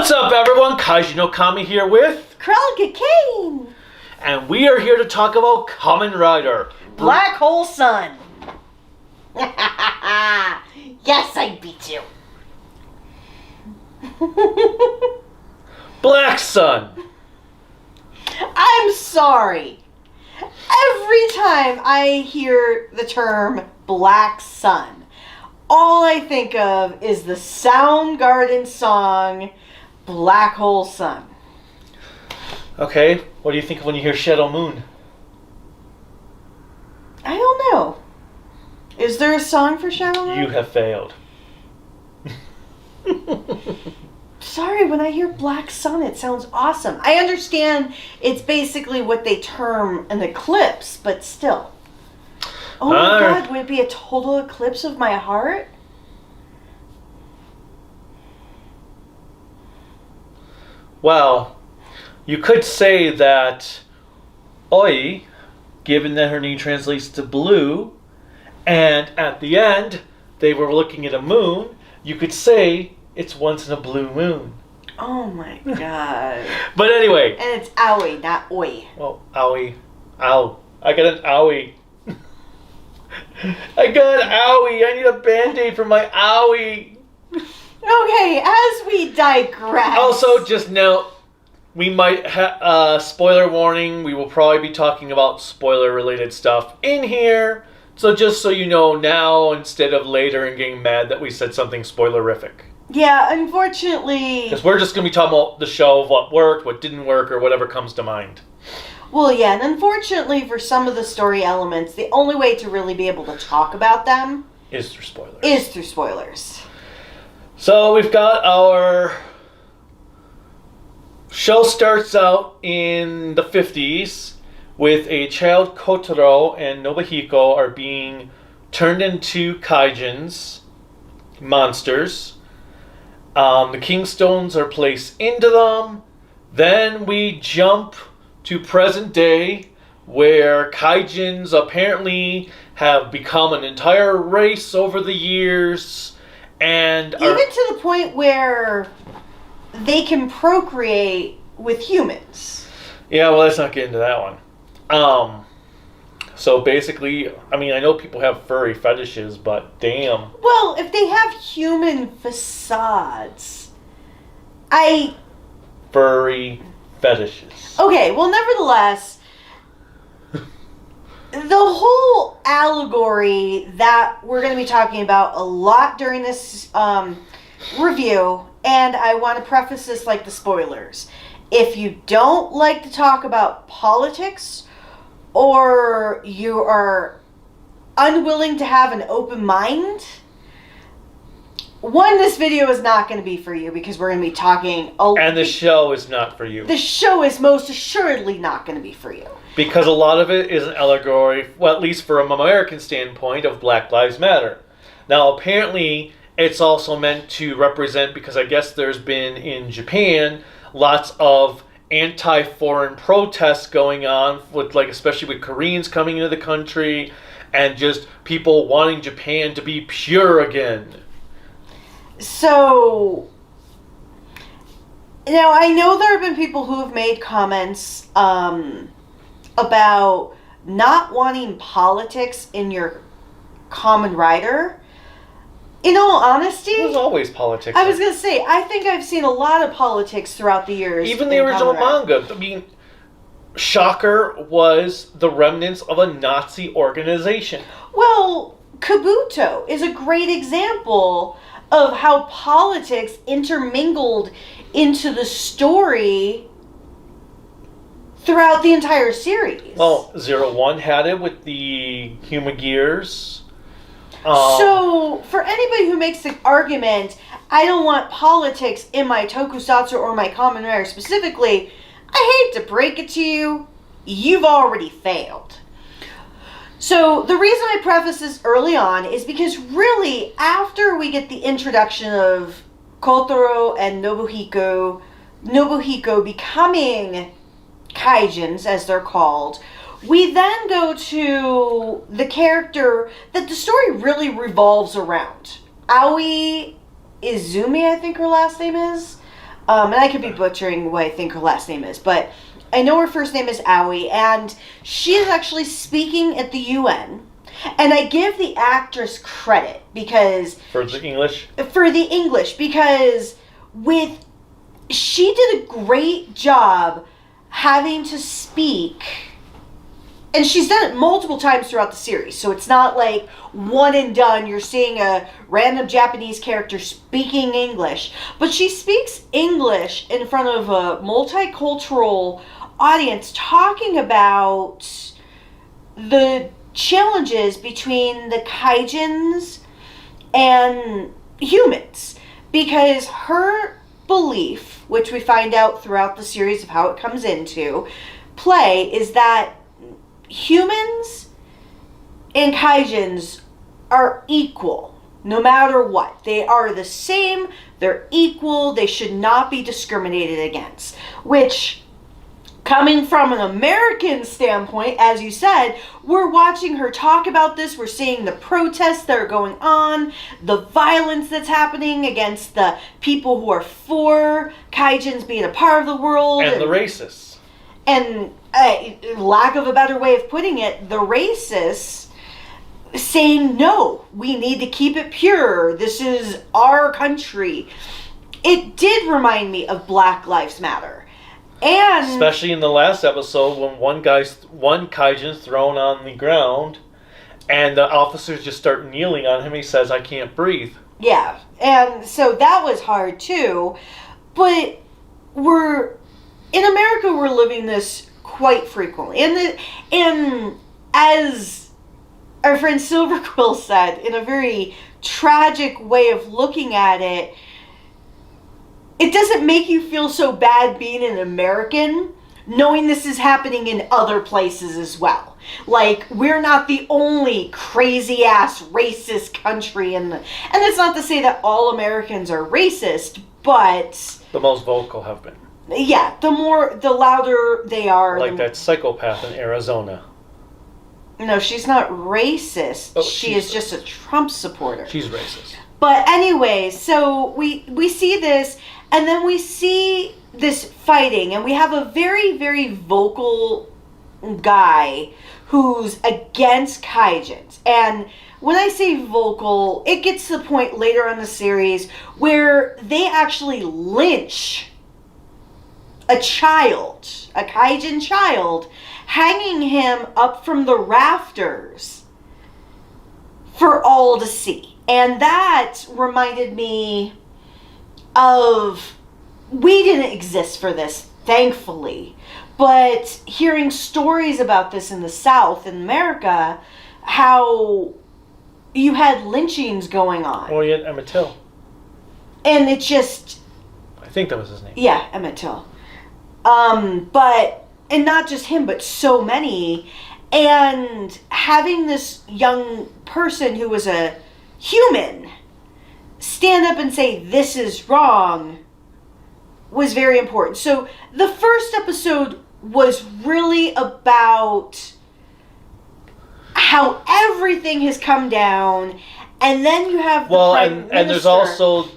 What's up, everyone? Kaijin no Kami here with Kane, and we are here to talk about Kamen Rider Black Sun. Yes, I beat you. Black Sun. I'm sorry. Every time I hear the term Black Sun, all I think of is the Soundgarden song Black Hole Sun. Okay, what do you think when you hear Shadow Moon? I don't know. Is there a song for Shadow Moon? You have failed. Sorry, when I hear Black Sun, it sounds awesome. I understand it's basically what they term an eclipse, but still. Oh my God, would it be a total eclipse of my heart? Well, you could say that Oi, given that her name translates to blue, and at the end they were looking at a moon, you could say it's once in a blue moon. Oh my God. But anyway. And it's owie, not oi. Well, owie. Ow. I got an owie. I got an owie. I need a band-aid for my owie. Okay, as we digress. Also, just note, we might have spoiler warning. We will probably be talking about spoiler-related stuff in here. So just so you know now, instead of later and getting mad that we said something spoilerific. Yeah, unfortunately. Because we're just going to be talking about the show, what worked, what didn't work, or whatever comes to mind. Well, yeah, and unfortunately for some of the story elements, the only way to really be able to talk about them is through spoilers. So we've got our show starts out in the 50s with a child Kotaro and Nobuhiko are being turned into Kaijins, monsters. The Kingstones are placed into them. Then we jump to present day where Kaijins apparently have become an entire race over the years. And even to the point where they can procreate with humans. Yeah, well, let's not get into that one. So basically, I mean, I know people have furry fetishes, but damn. Well, if they have human facades, Furry fetishes. Okay, well, nevertheless, the whole allegory that we're going to be talking about a lot during this review, and I want to preface this like the spoilers. If you don't like to talk about politics, or you are unwilling to have an open mind, this video is not going to be for you because we're going to be talking... And the show is not for you. The show is most assuredly not going to be for you. Because a lot of it is an allegory, well, at least from an American standpoint, of Black Lives Matter. Now, apparently, it's also meant to represent, because I guess there's been, in Japan, lots of anti-foreign protests going on, with especially with Koreans coming into the country, and just people wanting Japan to be pure again. So, now I know there have been people who have made comments about not wanting politics in your Kamen Rider. In all honesty, There's always politics. I was going to say, I think I've seen a lot of politics throughout the years. Even the original manga. I mean, Shocker was the remnants of a Nazi organization. Well, Kabuto is a great example of how politics intermingled into the story throughout the entire series. Well, 01 had it with the Human Gears. So, for anybody who makes the argument, I don't want politics in my tokusatsu or my Kamen Rider specifically, I hate to break it to you, you've already failed. So, the reason I preface this early on is because really, after we get the introduction of Kotaro and Nobuhiko becoming Kaijins, as they're called, we then go to the character that the story really revolves around. Aoi Izumi, I think her last name is. And I could be butchering what I think her last name is, but I know her first name is Aoi, and she is actually speaking at the UN. And I give the actress credit because... For the English? For the English, because she did a great job having to speak, and she's done it multiple times throughout the series, so it's not like one and done, you're seeing a random Japanese character speaking English, but she speaks English in front of a multicultural audience talking about the challenges between the Kaijins and humans, because her belief, which we find out throughout the series of how it comes into play, is that humans and Kaijins are equal no matter what. They are the same, they're equal, they should not be discriminated against, which, coming from an American standpoint, as you said, we're watching her talk about this. We're seeing the protests that are going on, the violence that's happening against the people who are for Kaijins being a part of the world. And the racists. And, lack of a better way of putting it, the racists saying, no, we need to keep it pure. This is our country. It did remind me of Black Lives Matter. And especially in the last episode when one Kaijin's thrown on the ground and the officers just start kneeling on him. He says, "I can't breathe." Yeah, and so that was hard too. But in America, we're living this quite frequently. And as our friend Silver Quill said, in a very tragic way of looking at it, it doesn't make you feel so bad being an American, knowing this is happening in other places as well. Like, we're not the only crazy-ass racist country and it's not to say that all Americans are racist, but... The most vocal have been. Yeah, the louder they are. Like that psychopath in Arizona. No, she's not racist. Oh, she is just a Trump supporter. She's racist. But anyway, so we see this, and then we see this fighting, and we have a very, very vocal guy who's against Kaijins. And when I say vocal, it gets to the point later in the series where they actually lynch a Kaijin child, hanging him up from the rafters for all to see. And that reminded me of, we didn't exist for this, thankfully, but hearing stories about this in the South, in America, how you had lynchings going on. Well, you had Emmett Till. And it just... I think that was his name. Yeah, Emmett Till. And not just him, but so many. And having this young person who was a human stand up and say, this is wrong, was very important. So the first episode was really about how everything has come down, and then you have the Prime Minister. And there's also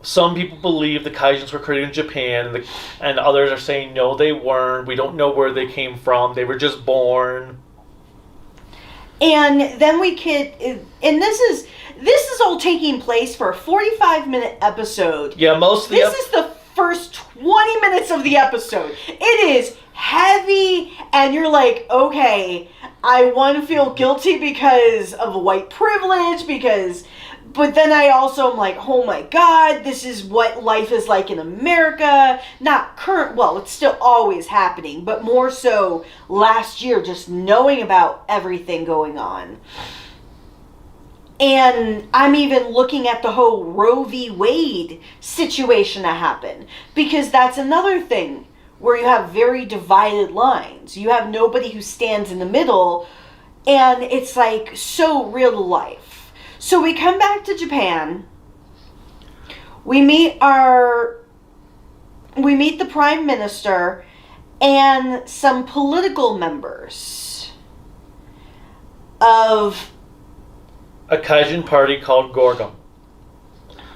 some people believe the Kaijins were created in Japan, and others are saying no, they weren't. We don't know where they came from. They were just born. And then this is all taking place for a 45-minute episode. Yeah, This is the first 20 minutes of the episode. It is heavy, and you're like, okay, I want to feel guilty because of white privilege, but then I also am like, oh my God, this is what life is like in America. Not current, well, it's still always happening, but more so last year, just knowing about everything going on. And I'm even looking at the whole Roe v. Wade situation that happened, because that's another thing where you have very divided lines. You have nobody who stands in the middle, and it's like so real to life. So we come back to Japan. We meet the Prime Minister and some political members of a Kaijin party called Gorgum.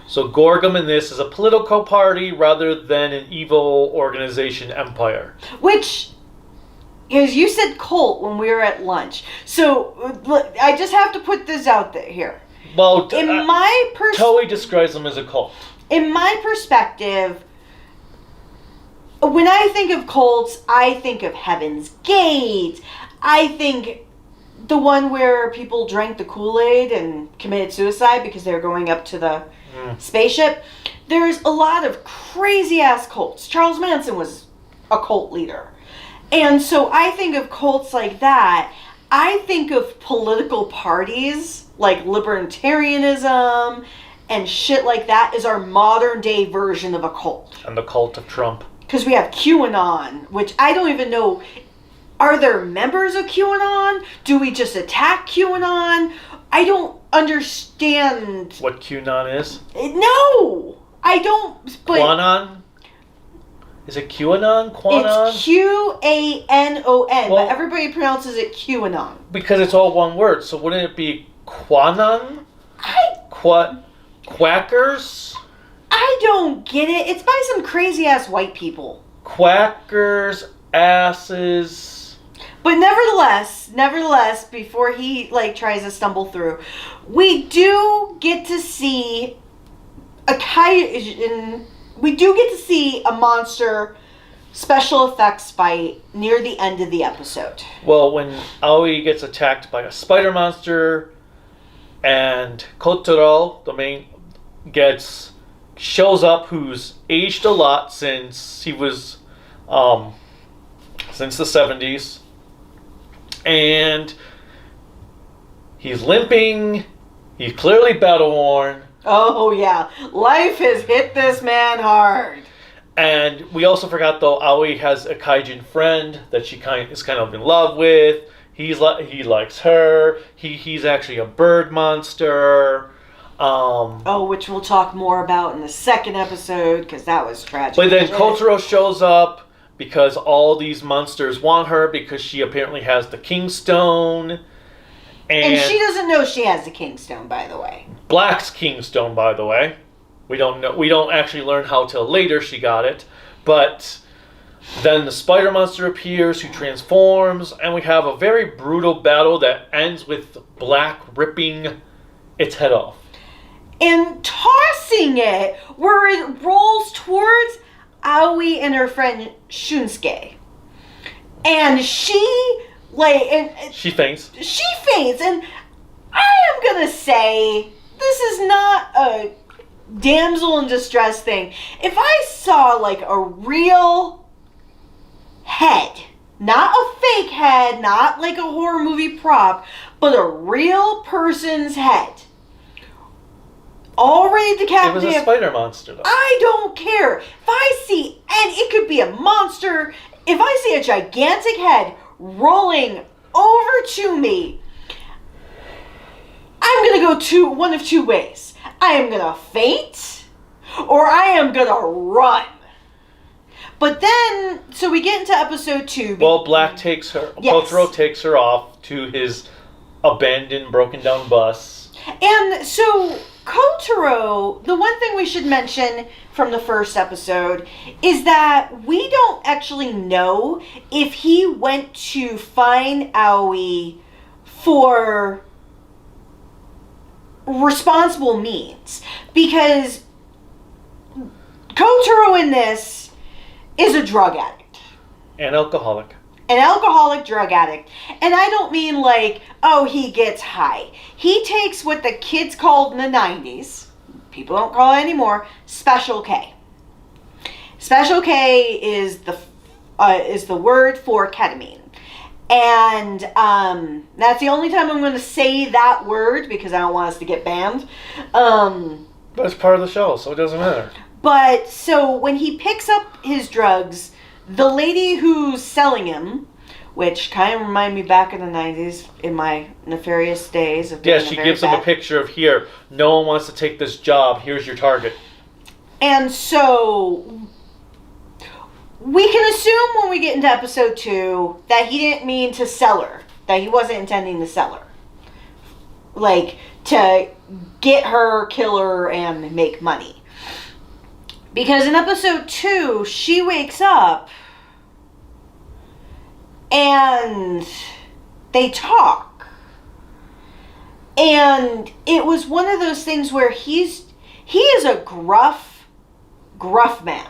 So Gorgum in this is a political party rather than an evil organization empire. Which, as you said, cult when we were at lunch. So I just have to put this out there here. Well, Toei describes them as a cult. In my perspective, when I think of cults, I think of Heaven's Gate. I think the one where people drank the Kool-Aid and committed suicide because they were going up to the spaceship. There's a lot of crazy-ass cults. Charles Manson was a cult leader. And so I think of cults like that. I think of political parties like libertarianism and shit like that as our modern-day version of a cult. And the cult of Trump. Because we have QAnon, which I don't even know. Are there members of QAnon? Do we just attack QAnon? I don't understand. What QAnon is? No! I don't. But QAnon? Is it QAnon? QAnon? It's QANON, well, but everybody pronounces it QAnon. Because it's all one word, so wouldn't it be QAnon? Quackers? I don't get it. It's by some crazy-ass white people. Quackers, asses... But nevertheless, before he tries to stumble through, we do get to see a Kaijin. We do get to see a monster special effects fight near the end of the episode. Well, when Aoi gets attacked by a spider monster, and Kotaro, the main, shows up, who's aged a lot since he was, since the 70s. And he's limping. He's clearly battle worn. Oh, yeah. Life has hit this man hard. And we also forgot, though, Aoi has a Kaijin friend that she is kind of in love with. He likes her. He's actually a bird monster. Which we'll talk more about in the second episode, because that was tragic. But then Kotaro shows up because all these monsters want her because she apparently has the King Stone. And she doesn't know she has the King Stone, by the way. Black's King Stone, by the way. We don't know. We don't actually learn how till later she got it. But then the spider monster appears, who transforms, and we have a very brutal battle that ends with Black ripping its head off. And tossing it where it rolls towards Aoi and her friend Shunsuke. And she faints. She faints, and I am gonna say this is not a damsel in distress thing. If I saw a real head, not a fake head, not like a horror movie prop, but a real person's head, all ready to decapitate. It was a spider monster, though. I don't care. If I see, and it could be a monster, if I see a gigantic head rolling over to me, I'm going to go one of two ways. I am going to faint, or I am going to run. But then, so we get into episode 2. Well, Black takes her, yes. Kotaro takes her off to his abandoned, broken down bus. And so Kotaro, the one thing we should mention from the first episode is that we don't actually know if he went to find Aoi for responsible means. Because Kotaro in this is a drug addict. An alcoholic. An alcoholic drug addict. And I don't mean he gets high. He takes what the kids called in the 90s, people don't call it anymore, Special K. Special K is the word for ketamine. And that's the only time I'm going to say that word because I don't want us to get banned. But it's part of the show, so it doesn't matter. But so when he picks up his drugs, the lady who's selling him, which kind of reminded me back in the 90s in my nefarious days of being she gives him a picture of, here, no one wants to take this job, here's your target. And so we can assume when we get into episode 2 that he didn't mean to sell her, that he wasn't intending to sell her. like, to get her, kill her, and make money. Because in episode 2, she wakes up and they talk. And it was one of those things where he is a gruff man.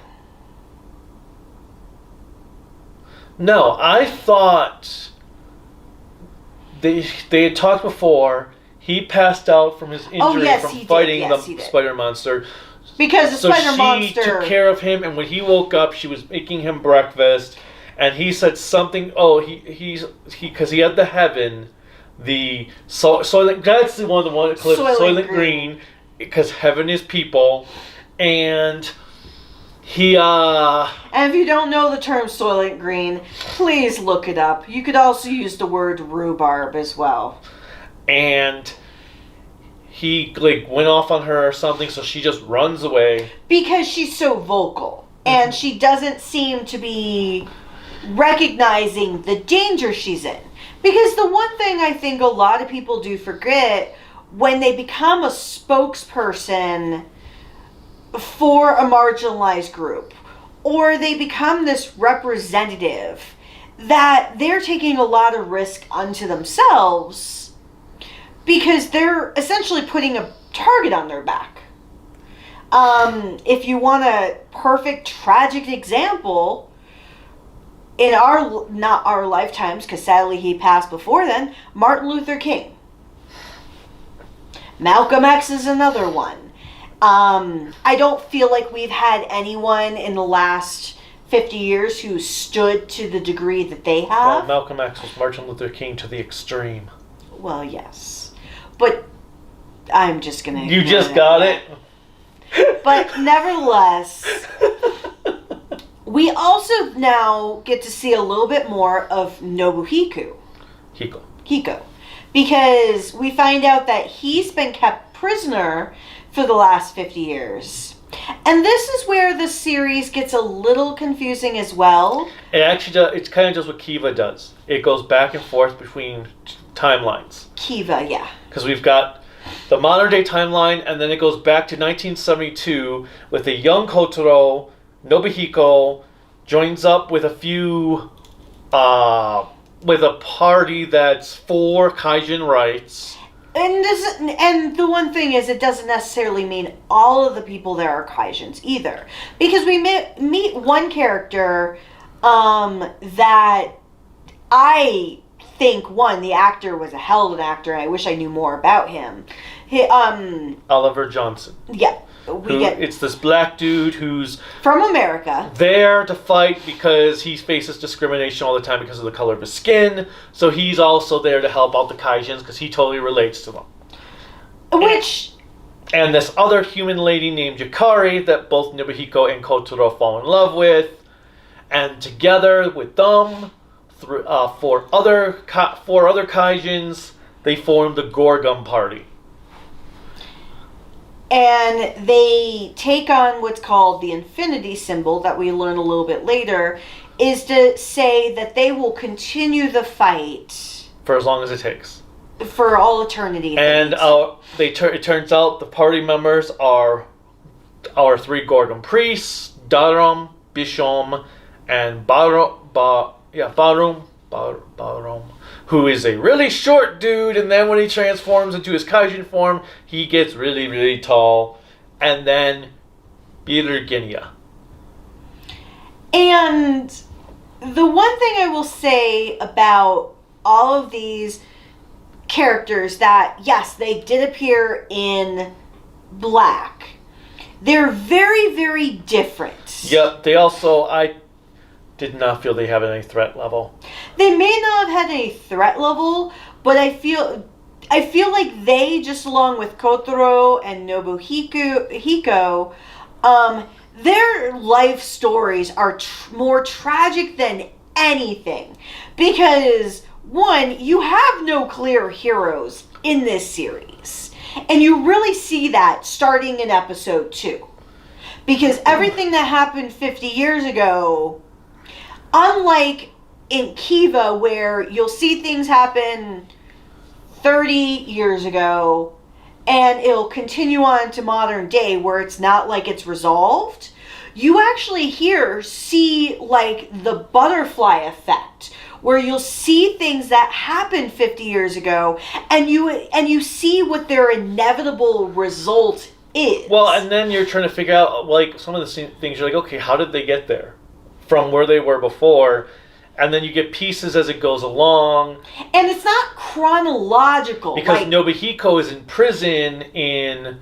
No, I thought they had talked before. He passed out from his injury from fighting the spider monster. Because the spider monster... So she took care of him, and when he woke up, she was making him breakfast, and he said something, because he had the heaven, the Soylent, that's the one that clip, Soylent Green, because heaven is people, and he, And if you don't know the term Soylent Green, please look it up. You could also use the word rhubarb as well. And he went off on her or something, so she just runs away. Because she's so vocal. And she doesn't seem to be recognizing the danger she's in. Because the one thing I think a lot of people do forget, when they become a spokesperson for a marginalized group, or they become this representative, that they're taking a lot of risk unto themselves, because they're essentially putting a target on their back. If you want a perfect tragic example, in not our lifetimes, because sadly he passed before then, Martin Luther King. Malcolm X is another one. I don't feel like we've had anyone in the last 50 years who stood to the degree that they have. Well, Malcolm X was Martin Luther King to the extreme. Well, yes. But I'm just going to... You just got it? But nevertheless, we also now get to see a little bit more of Nobuhiko. Hiko. Because we find out that he's been kept prisoner for the last 50 years. And this is where the series gets a little confusing as well. It actually does. It's kind of just what Kiva does. It goes back and forth between timelines. Kiva, yeah. Because we've got the modern day timeline, and then it goes back to 1972 with a young Kotaro. Nobuhiko joins up with a few, with a party that's for Kaijin rights. And the one thing is, it doesn't necessarily mean all of the people there are Kaijins either. Because we meet one character that I think, the actor was a hell of an actor, and I wish I knew more about him. Oliver Johnson. Yeah. It's this black dude who's from America, there to fight because he faces discrimination all the time because of the color of his skin. So he's also there to help out the Kaijins because he totally relates to them. And this other human lady named Yukari that both Nobuhiko and Kotaro fall in love with, and together with them, four other Kaijins, they form the Gorgum party. And they take on what's called the infinity symbol that we learn a little bit later, is to say that they will continue the fight for as long as it takes. For all eternity. And it turns out the party members are our three Gorgum priests, Darum, Bishom, and Barum, who is a really short dude, and then when he transforms into his Kaijin form, he gets really, really tall. And then Birginia. And the one thing I will say about all of these characters that, yes, they did appear in Black. They're very, very different. Yep, they also, I did not feel they have any threat level. They may not have had any threat level, but I feel like they, just along with Kotaro and Nobuhiko, their life stories are more tragic than anything. Because, one, you have no clear heroes in this series. And you really see that starting in episode 2. Because everything that happened 50 years ago, unlike in Kiva, where you'll see things happen 30 years ago, and it'll continue on to modern day where it's not like it's resolved, you actually see like the butterfly effect, where you'll see things that happened 50 years ago, and you see what their inevitable result is. Well, and then you're trying to figure out, like, some of the things. You're like, okay, how did they get there from where they were before? And then you get pieces as it goes along. And it's not chronological. Because Nobuhiko is in prison in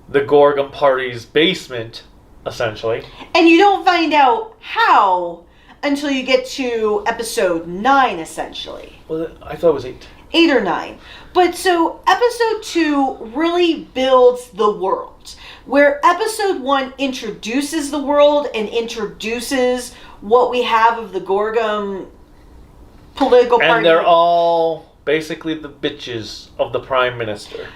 the Gorgum party's basement, essentially. And you don't find out how until you get to episode 9, essentially. Well, I thought it was 8. 8 or 9. But so episode 2 really builds the world. Where episode 1 introduces the world and introduces what we have of the Gorgum political party. And they're all basically the bitches of the Prime Minister.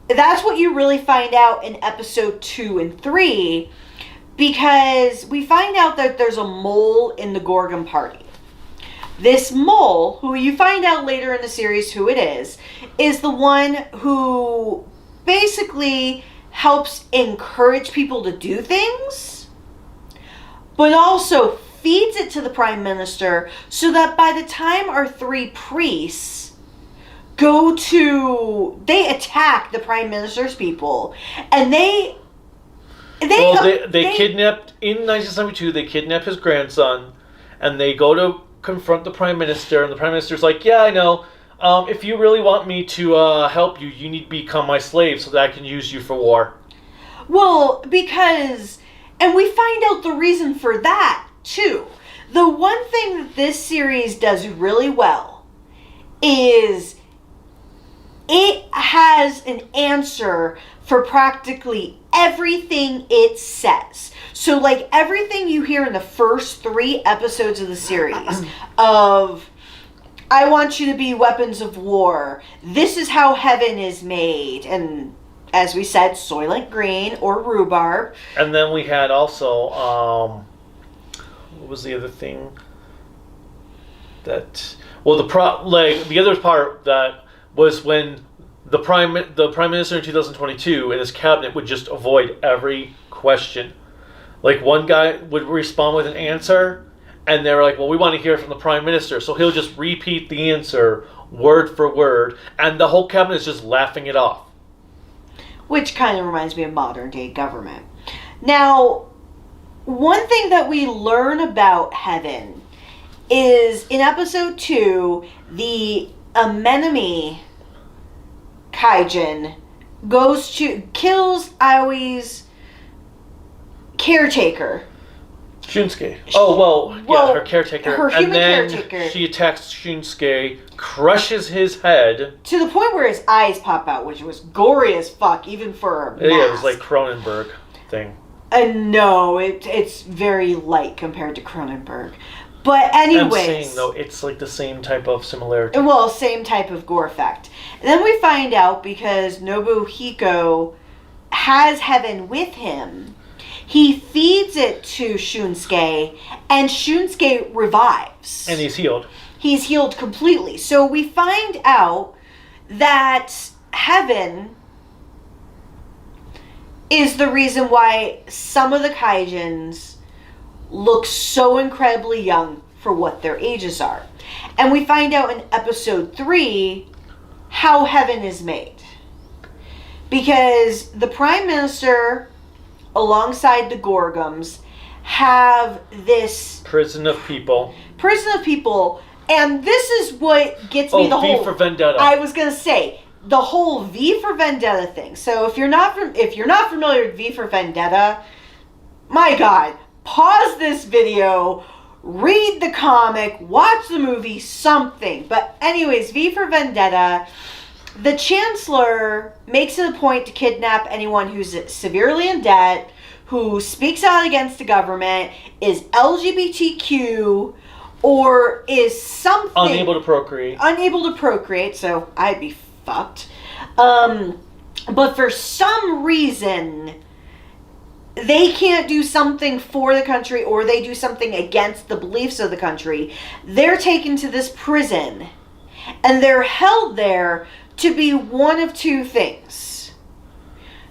That's what you really find out in episode 2 and 3, because we find out that there's a mole in the Gorgum party. This mole, who you find out later in the series who it is the one who basically helps encourage people to do things, but also feeds it to the Prime Minister so that by the time our 3 priests they attack the Prime Minister's people, and they kidnapped, in 1972, they kidnapped his grandson, and they go to confront the Prime Minister, and the Prime Minister's like, yeah, I know, if you really want me to help you, you need to become my slave so that I can use you for war. Well, and we find out the reason for that, too. The one thing that this series does really well is it has an answer for practically everything it says. So, like, everything you hear in the first 3 episodes of the series of, I want you to be weapons of war, this is how heaven is made, and as we said, Soylent Green or rhubarb. And then we had also, what was the other thing? The other part that was when the Prime Minister in 2022 and his cabinet would just avoid every question. Like, one guy would respond with an answer, and they're like, well, we want to hear from the Prime Minister. So he'll just repeat the answer word for word, and the whole cabinet is just laughing it off. Which kind of reminds me of modern day government. Now, one thing that we learn about heaven is in episode 2, the Anemone Kaijin kills Aoi's caretaker. Shunsuke. Oh, well, her caretaker. Her human caretaker. And then she attacks Shunsuke, crushes his head. To the point where his eyes pop out, which was gory as fuck, even for a mask. Yeah, it was like Cronenberg thing. No, it's very light compared to Cronenberg. But anyways... I'm saying, though, it's like the same type of similarity. Well, same type of gore effect. And then we find out, because Nobuhiko has heaven with him, he feeds it to Shunsuke, and Shunsuke revives. And he's healed. He's healed completely. So we find out that heaven is the reason why some of the Kaijins look so incredibly young for what their ages are. And we find out in episode 3 how heaven is made. Because the Prime Minister, alongside the Gorgums, have this... Prison of people. And this is what gets me the whole... V for Vendetta. I was going to say, the whole V for Vendetta thing. So if you're not familiar with V for Vendetta, my God, pause this video, read the comic, watch the movie, something. But anyways, V for Vendetta, the Chancellor makes it a point to kidnap anyone who's severely in debt, who speaks out against the government, is LGBTQ, or is something... Unable to procreate, so I'd be fucked. But for some reason, they can't do something for the country, or they do something against the beliefs of the country. They're taken to this prison, and they're held there to be one of two things.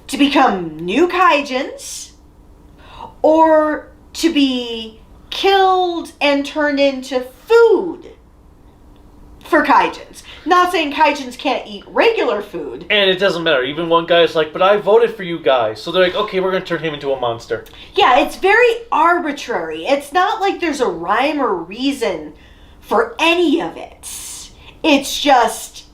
To become new Kaijins, or to be killed and turned into food for Kaijins. Not saying Kaijins can't eat regular food. And it doesn't matter. Even one guy's like, but I voted for you guys. So they're like, okay, we're going to turn him into a monster. Yeah, it's very arbitrary. It's not like there's a rhyme or reason for any of it. It's just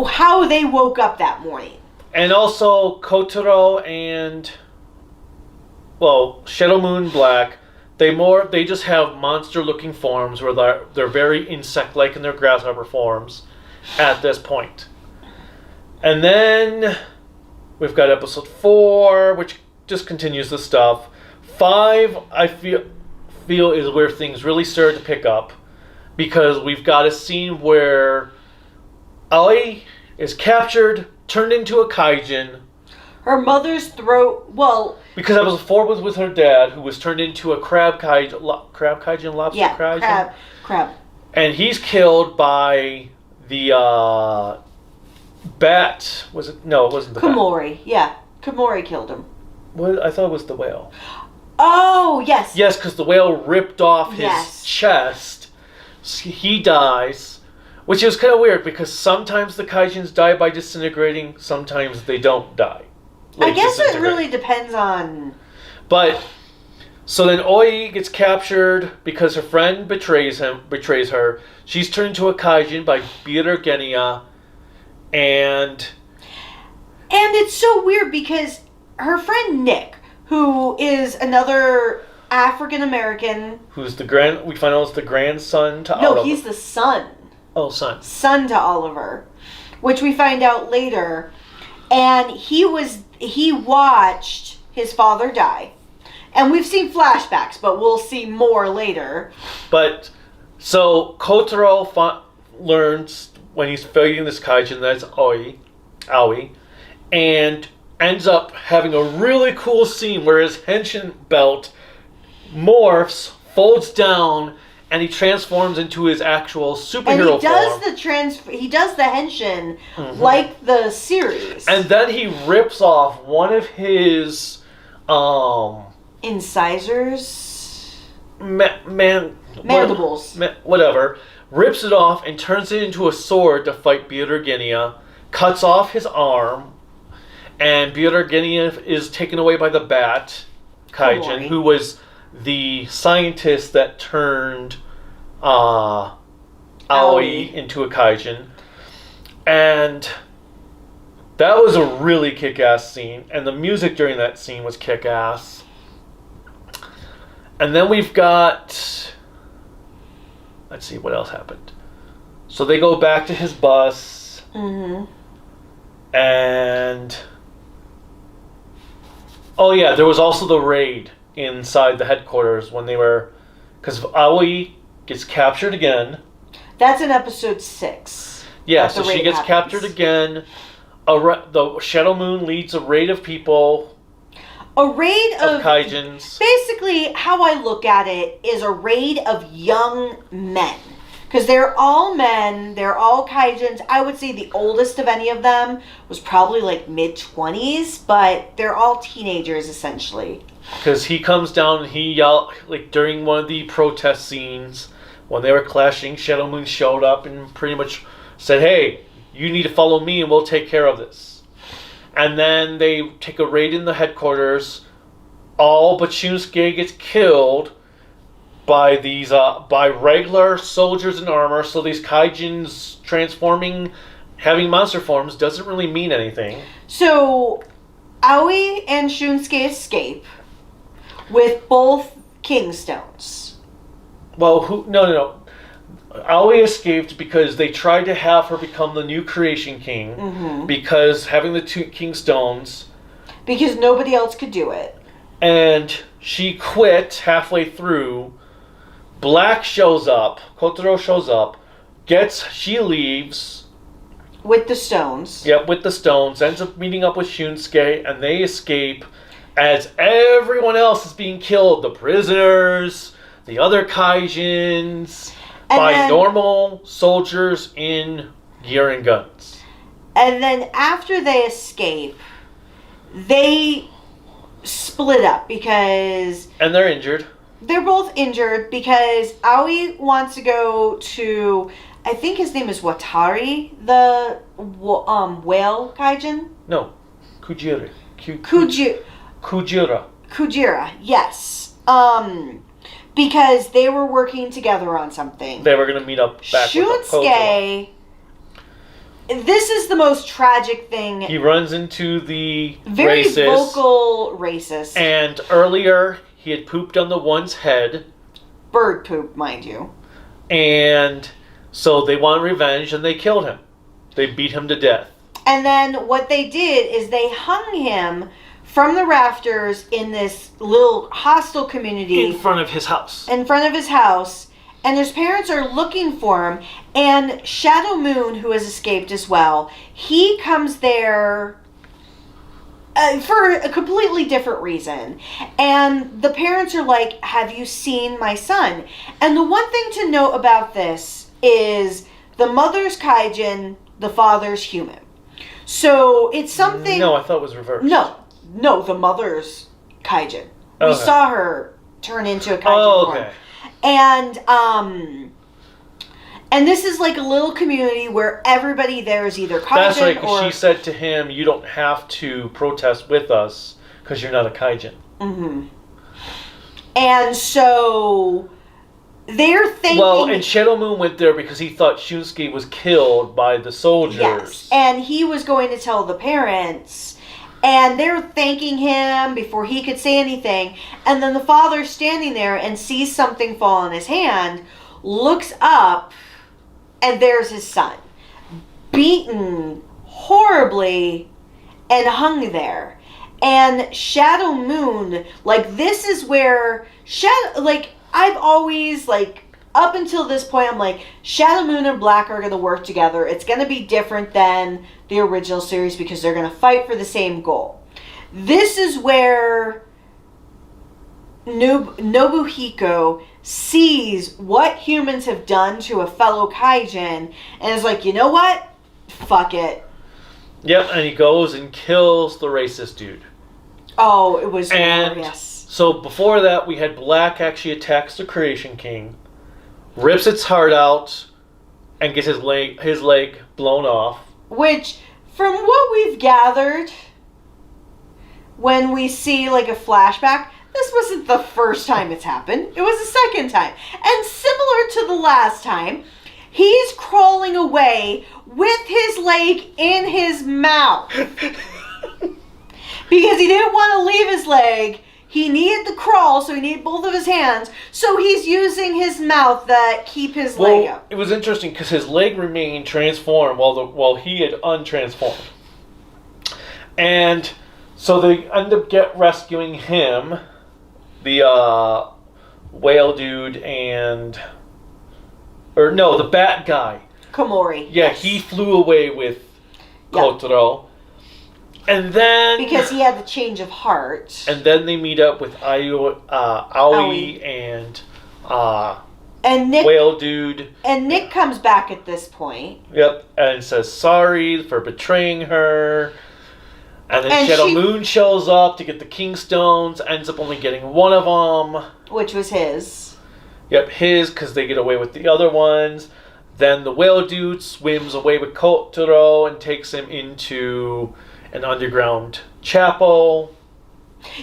how they woke up that morning. And also, Kotaro and, Shadow Moon Black, they just have monster-looking forms where they're very insect-like in their grasshopper forms at this point. And then we've got episode 4, which just continues the stuff. 5, I feel is where things really start to pick up, because we've got a scene where Aoi is captured, turned into a Kaijin. Her mother's throat, because episode 4 was with her dad, who was turned into a crab Kaijin, lobster Kaijin? Crab. And he's killed by the bat. Was it? No, it wasn't the Komori. bat. Yeah. Komori killed him. What? I thought it was the whale. Oh, yes. Yes, because the whale ripped off his chest. He dies. Which is kind of weird, because sometimes the Kaijins die by disintegrating, sometimes they don't die. I guess it really depends on... But, so then Oi gets captured because her friend betrays her. She's turned into a Kaijin by Beater Genia. And it's so weird because her friend Nick, who is another African-American... we find out is the grandson to Oliver. No, he's the son. Oh, son. Son to Oliver. Which we find out later. And he watched his father die. And we've seen flashbacks, but we'll see more later. But, so, Kotaro learns when he's fighting this Kaijin that's Aoi, and ends up having a really cool scene where his henshin belt morphs, folds down, and he transforms into his actual superhero form. He does the henshin like the series. And then he rips off one of his incisors, mandibles, whatever. Rips it off and turns it into a sword to fight Beetlejuice. Cuts off his arm, and Beetlejuice is taken away by the bat Kaijin, who was the scientist that turned Aoi into a Kaijin. And that was a really kick-ass scene. And the music during that scene was kick-ass. And then we've got... Let's see, what else happened? So they go back to his bus. Mm-hmm. And... Oh yeah, there was also the raid inside the headquarters when they were... Because Aoi gets captured again. That's in episode 6. Yeah, so she gets captured again. The Shadow Moon leads a raid of people. A raid of Kaijins. Basically, how I look at it is a raid of young men. Because they're all men, they're all Kaijins. I would say the oldest of any of them was probably like mid-20s, but they're all teenagers essentially. Because he comes down and he yelled, like during one of the protest scenes, when they were clashing, Shadow Moon showed up and pretty much said, hey, you need to follow me and we'll take care of this. And then they take a raid in the headquarters. All but Shunsuke gets killed by these by regular soldiers in armor. So these Kaijins transforming, having monster forms doesn't really mean anything. So Aoi and Shunsuke escape with both Kingstones. Well, no. Aoi escaped because they tried to have her become the new Creation King, because having the 2 Kingstones... Because nobody else could do it. And she quit halfway through. Black shows up. Kotaro shows up. She leaves. With the stones. Yep, with the stones. Ends up meeting up with Shunsuke, and they escape as everyone else is being killed. The prisoners, the other Kaijins... by normal soldiers in Gear and guns. And then after they escape, they split up because... And they're injured. They're both injured because Aoi wants to go to... I think his name is Watari, the whale kaijin? No. Kujira. Kujira, yes. Because they were working together on something. They were going to meet up back with Shunsuke, this is the most tragic thing. He runs into the very racist. Vocal racist. And earlier, he had pooped on the one's head. Bird poop, mind you. And so they want revenge, and they killed him. They beat him to death. And then what they did is they hung him from the rafters in this little hostel community. In front of his house. In front of his house. And his parents are looking for him. And Shadow Moon, who has escaped as well, he comes there for a completely different reason. And the parents are like, have you seen my son? And the one thing to note about this is the mother's kaijin, the father's human. So it's something... No, I thought it was reversed. No, the mother's kaijin. Okay. We saw her turn into a kaijin okay. form. And this is like a little community where everybody there is either kaijin That's right, or... because she said to him, you don't have to protest with us because you're not a kaijin. Mm-hmm. And so they're thinking... Well, and Shadow Moon went there because he thought Shunsuke was killed by the soldiers. Yes, and he was going to tell the parents... And they're thanking him before he could say anything. And then the father's standing there and sees something fall on his hand, looks up, and there's his son. Beaten horribly and hung there. And Shadow Moon, like, this is where... I've always, up until this point, I'm like, Shadow Moon and Black are going to work together. It's going to be different than the original series because they're going to fight for the same goal. This is where Nobuhiko sees what humans have done to a fellow kaijin and is like, you know what? Fuck it. Yep, and he goes and kills the racist dude. Oh, it was glorious. So before that, we had Black actually attacks the Creation King, rips its heart out, and gets his leg blown off. Which, from what we've gathered, when we see like a flashback, this wasn't the first time it's happened. It was the second time. And similar to the last time, he's crawling away with his leg in his mouth. Because he didn't want to leave his leg. He needed to crawl, so he needed both of his hands. So he's using his mouth to keep his leg up. It was interesting because his leg remained transformed while he had untransformed. And so they end up rescuing him, the whale dude, the bat guy. Komori. Yeah, yes. He flew away with Kotaro. And then... Because he had the change of heart. And then they meet up with Aoi and Nick, whale dude. And Nick comes back at this point. Yep, and says sorry for betraying her. And then Shadow Moon shows up to get the King Stones, ends up only getting one of them. Which was his. Yep, his, because they get away with the other ones. Then the whale dude swims away with Kotaro and takes him into an underground chapel.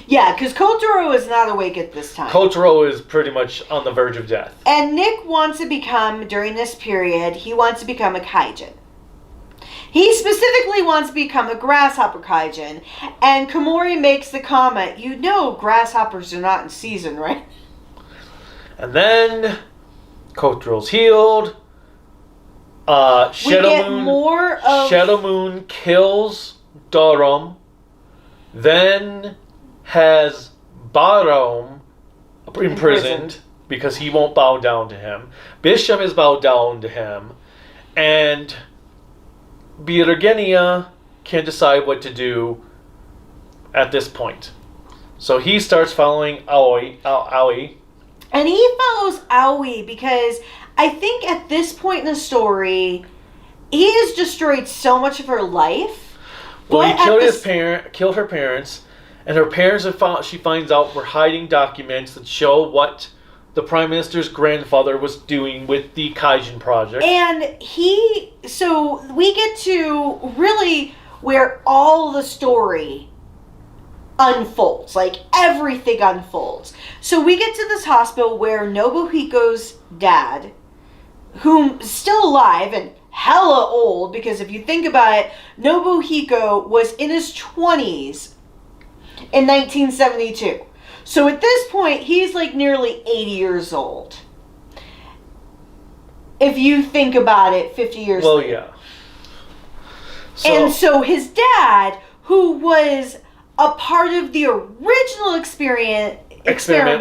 Yeah, because Kotaro is not awake at this time. Kotaro is pretty much on the verge of death. And Nick wants to become, during this period, he wants to become a kaijin. He specifically wants to become a grasshopper kaijin. And Komori makes the comment, you know grasshoppers are not in season, right? And then Kotaro's healed. Shadow Moon kills Darum. Then has Barum imprisoned because he won't bow down to him. Bisham is bowed down to him. And Birgenia can't decide what to do at this point. So he starts following Aoi. And he follows Aoi because I think at this point in the story, he has destroyed so much of her life. Well, he killed her parents, and her parents she finds out were hiding documents that show what the Prime Minister's grandfather was doing with the Kaijin project. And so we get to really where all the story unfolds, like everything unfolds. So we get to this hospital where Nobuhiko's dad, who's still alive and hella old, because if you think about it, Nobuhiko was in his 20s in 1972. So at this point, he's like nearly 80 years old. If you think about it, 50 years later. Yeah. And so his dad, who was a part of the original experiment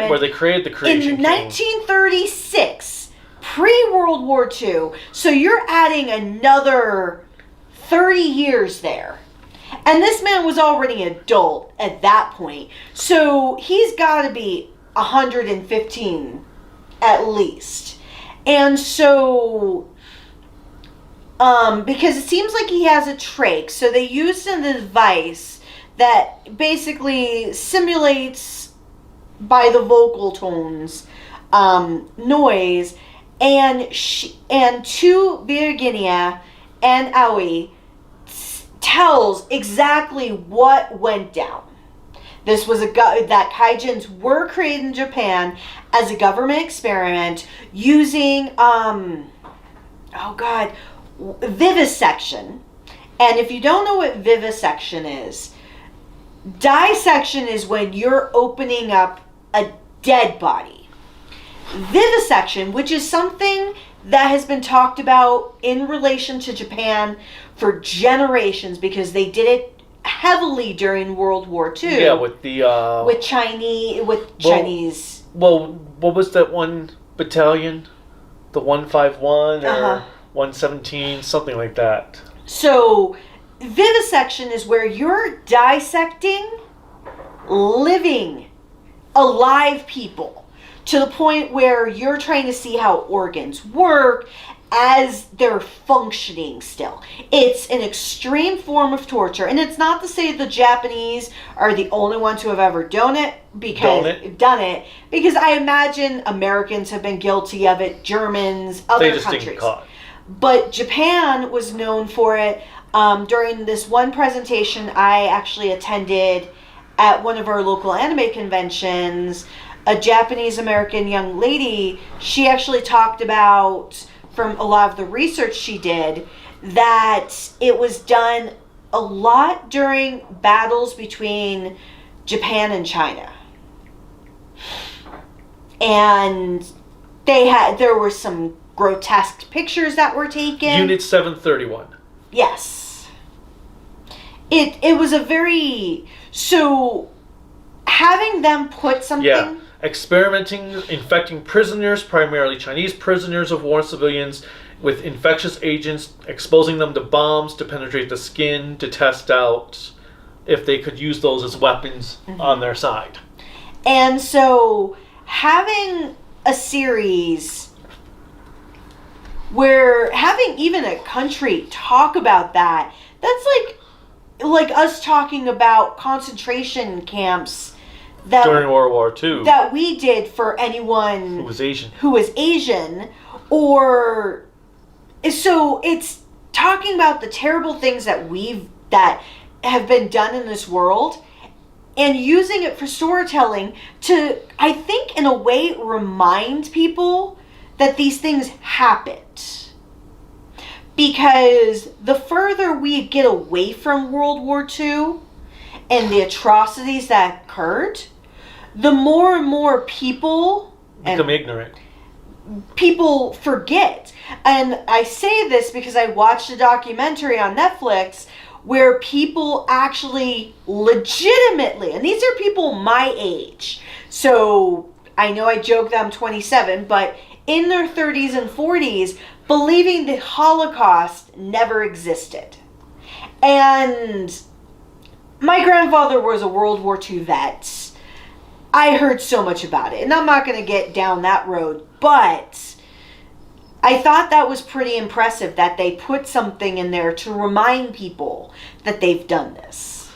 where they created the Creation in 1936, pre-World War II. So you're adding another 30 years there. And this man was already an adult at that point. So he's got to be 115 at least. And so, because it seems like he has a trach, so they used a device that basically simulates by the vocal tones noise, and to Virginia and Aoi tells exactly what went down. This was that Kaijins were created in Japan as a government experiment using vivisection. And if you don't know what vivisection is, dissection is when you're opening up a dead body. Vivisection, which is something that has been talked about in relation to Japan for generations, because they did it heavily during World War II. Yeah, with the Chinese. Well, what was that one battalion? The 151 or 117, something like that. So, vivisection is where you're dissecting living, alive people to the point where you're trying to see how organs work as they're functioning still. It's an extreme form of torture, and it's not to say the Japanese are the only ones who have ever done it, because I imagine Americans have been guilty of it, Germans, other countries. Didn't get caught. But Japan was known for it. During this one presentation I actually attended at one of our local anime conventions, a Japanese-American young lady, she actually talked about, from a lot of the research she did, that it was done a lot during battles between Japan and China. And there were some grotesque pictures that were taken. Unit 731. Yes. It was a very... So, having them put something... Yeah. Experimenting, infecting prisoners, primarily Chinese prisoners of war and civilians, with infectious agents, exposing them to bombs to penetrate the skin, to test out if they could use those as weapons on their side. And so, having a series where having even a country talk about that, that's like us talking about concentration camps during World War II that we did for anyone who was Asian. Or so it's talking about the terrible things that have been done in this world, and using it for storytelling to, I think, in a way, remind people that these things happened. Because the further we get away from World War II and the atrocities that occurred, the more and more people become ignorant. People forget. And I say this because I watched a documentary on Netflix where people actually legitimately, and these are people my age, so I know I joke that I'm 27, but in their 30s and 40s, believing the Holocaust never existed. And my grandfather was a World War II vet. I heard so much about it, and I'm not going to get down that road, but I thought that was pretty impressive that they put something in there to remind people that they've done this.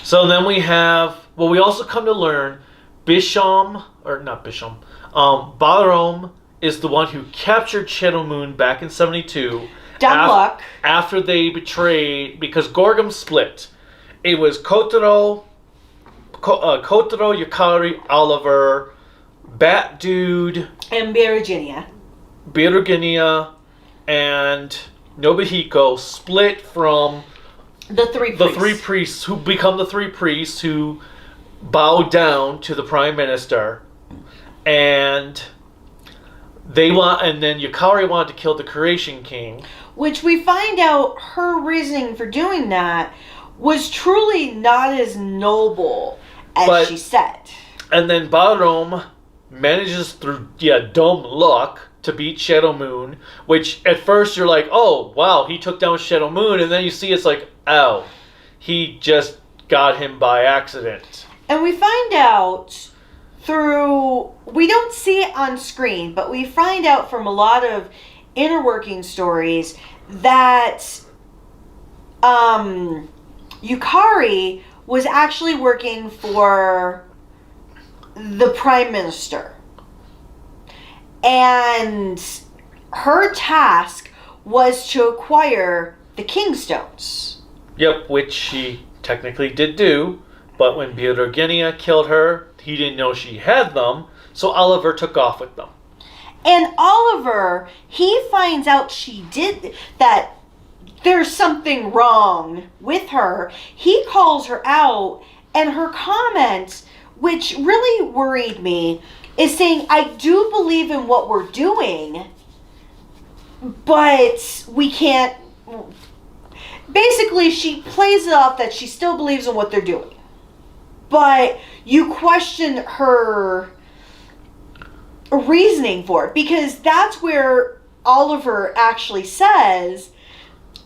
So then we have, well, we also come to learn Balaram is the one who captured Shadow Moon back in 72. Dumb luck. After they betrayed, because Gorgum split. It was Kotaro, Yukari, Oliver, Bat Dude, and Virginia, and Nobuhiko split from the three priests who become the three priests who bow down to the prime minister, and then Yukari wanted to kill the Creation King, which we find out her reasoning for doing that was truly not as noble as she said. And then Balaram manages through dumb luck to beat Shadow Moon, which at first you're like, oh wow, he took down Shadow Moon, and then you see it's like, oh, he just got him by accident. And we find out we don't see it on screen, but we find out from a lot of inner working stories that Yukari was actually working for the Prime Minister. And her task was to acquire the Kingstones. Yep, which she technically did do, but when Virginia killed her, he didn't know she had them, so Oliver took off with them. And Oliver, he finds out that there's something wrong with her. He calls her out, and her comment, which really worried me, is saying, I do believe in what we're doing, but we can't... Basically, she plays it off that she still believes in what they're doing. But you question her reasoning for it, because that's where Oliver actually says,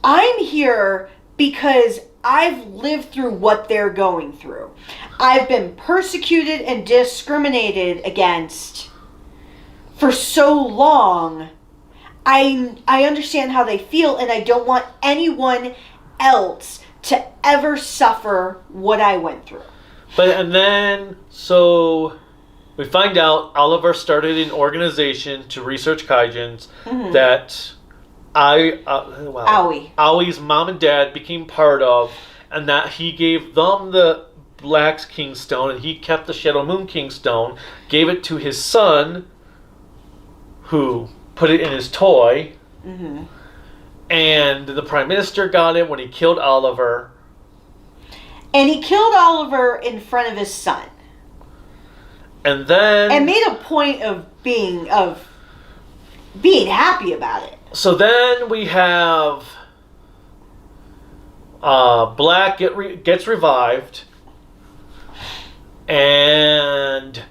I'm here because I've lived through what they're going through. I've been persecuted and discriminated against for so long. I understand how they feel, and I don't want anyone else to ever suffer what I went through. So we find out Oliver started an organization to research Kaijins that Aoi's mom and dad became part of, and that he gave them the Black's Kingstone, and he kept the Shadow Moon Kingstone, gave it to his son, who put it in his toy, and the Prime Minister got it when he killed Oliver. And he killed Oliver in front of his son. And made a point of being happy about it. So then we have Black gets revived, and